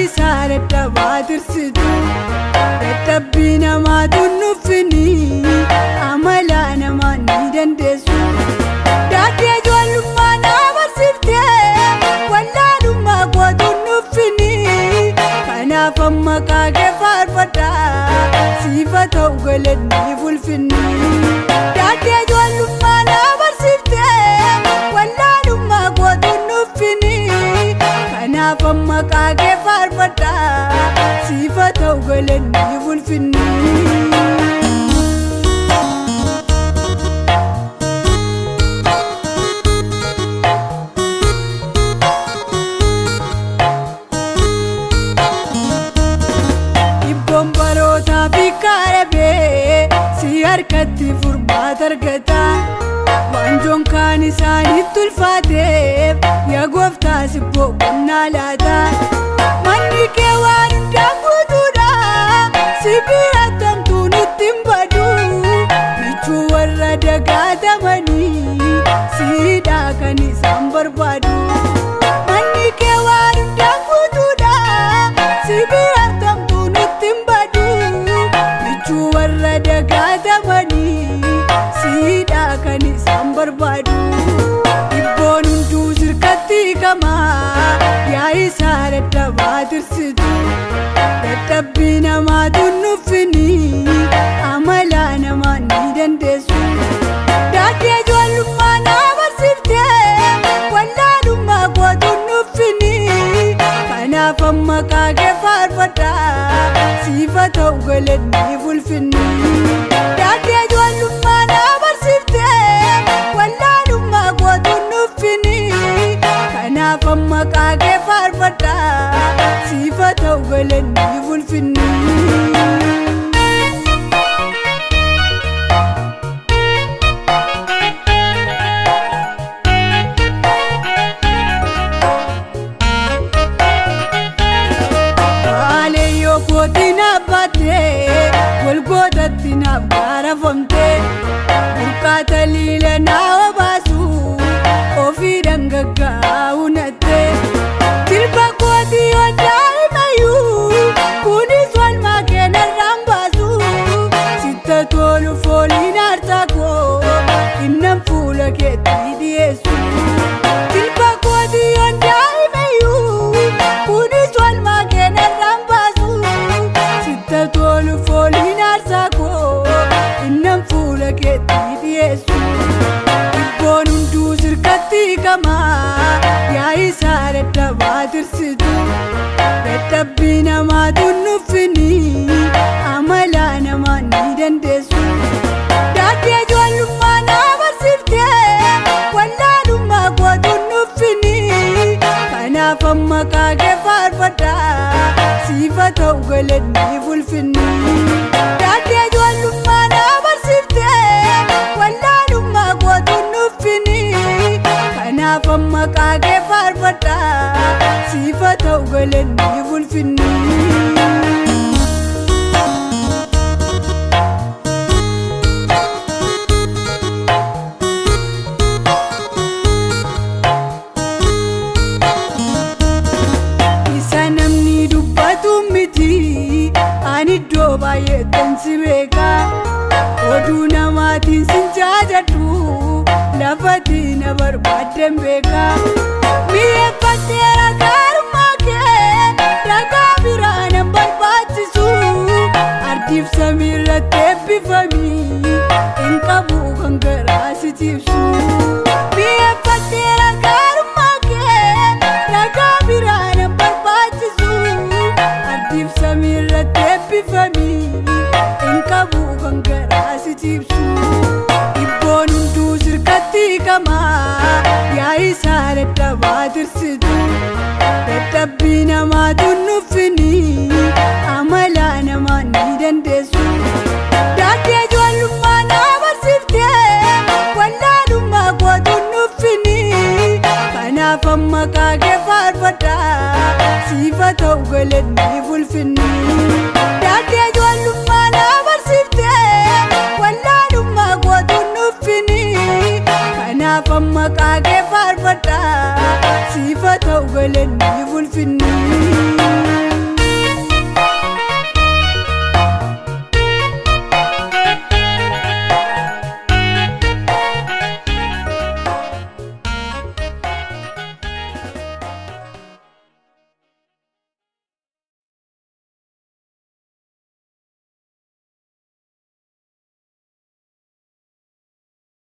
Yaa'ii dadhabaa tirsitu dadhabbii namaa tunnufini amala namaa ni dandeessu. Daandii ijoollummaa na barsiiftee wallaalummaa koo tunnufini kanaaf amma kaagee faarfadha siifa ta'u galanni fulfinni. Daandii ijoollummaa na barsiiftee wallaalummaa koo tunnufini kanaaf amma kaagee faarfadha siifa ta'u galanni fulfinni. Harkatti furmaata argata waanjoon kaan isaanitti ulfaateef yaa gooftaa sibboo qonnaa laata. Manni kee waan hundaan guutuudha sibiila tamtuu nutti hin badu michuu warra dagaatamanii siidhaa kan isaan barbaadu. Manni kee waan hundaan guutuudha sibiila tamtuu nutti hin badu michuu warra dagaatamanii siidhaa kan isaan barbaadu. Dhibboon hunduu sirkatti hiikamaa yaa'ii dadhabaa tirsitu dadhabbii namaa tunnufini amala namaa ni dandeessu. Daandii ijoollummaa na barsiiftee wallaalummaa koo tunnufini kanaaf amma kaagee faarfadha siifa ta'u galanni fulfinni. Daandii ijoollummaa na barsiiftee wallaalummaa koo tunnufini kanaaf amma kaagee faarfadha siifa ta'u galanni fulfinni. Walgootatti naaf gaarafamtee burqaata liila naa obaasu ofii dhangaggaa'u nattee jilba kootii daa'imayyuu kunis walmaa keenarraan baasu sitta tolu fooliin aarsaa koo innan fuula keetti dhiyeessu. Jilba kootii daa'imayyuu kunis walmaa keenarraan baasu sitta tolu fooliin aarsaa koo innan fuula keetti dhiyeessu. Dhibboon hunduu sirkatti hiikamaa yaa'ii dadhabaa tirsitu dadhabbii namaa tunnufini amala namaa ni dandeessu. Daandii ijoollummaa na barsiiftee wallaalummaa koo tunnufini kanaaf amma kaagee faarfadha siifa ta'u galanni fulfinni. Daandii ijoollummaa na barsiiftee wallaalummaa koo tunnufini kanaaf amma kaagee faarfadha siifa ta'u galanni fulfinni. Iddoo baay'eetti si beeka oduu namaatiin sin jaajadhu lafatti na barbaadden beeka. Mi'eeffatteera gaarummaa kee ragaa biraa nan barbaachisu ardiif samiirratti eebbifamii hin qabu kan garaa si ciibsu. Mi'eeffatteera gaarummaa kee ragaa biraa nan barbaachisu ardiif samiirratti eebbifamii hin qabu kan garaa si ciibsu. Dhibboon hunduu sirkatti hiikamaa yaa'ii dadhabaa tirsitu dadhabbii namaa tunnufini amala namaa ni dandeessu. Daandii ijoollummaa na barsiiftee wallaalummaa koo tunnufini kanaaf amma kaagee faarfadha siifa ta'u galanni fulfinni. Daandii ijoollummaa na barsiiftee wallaalummaa koo tunnufini kanaaf amma kaagee faarfadha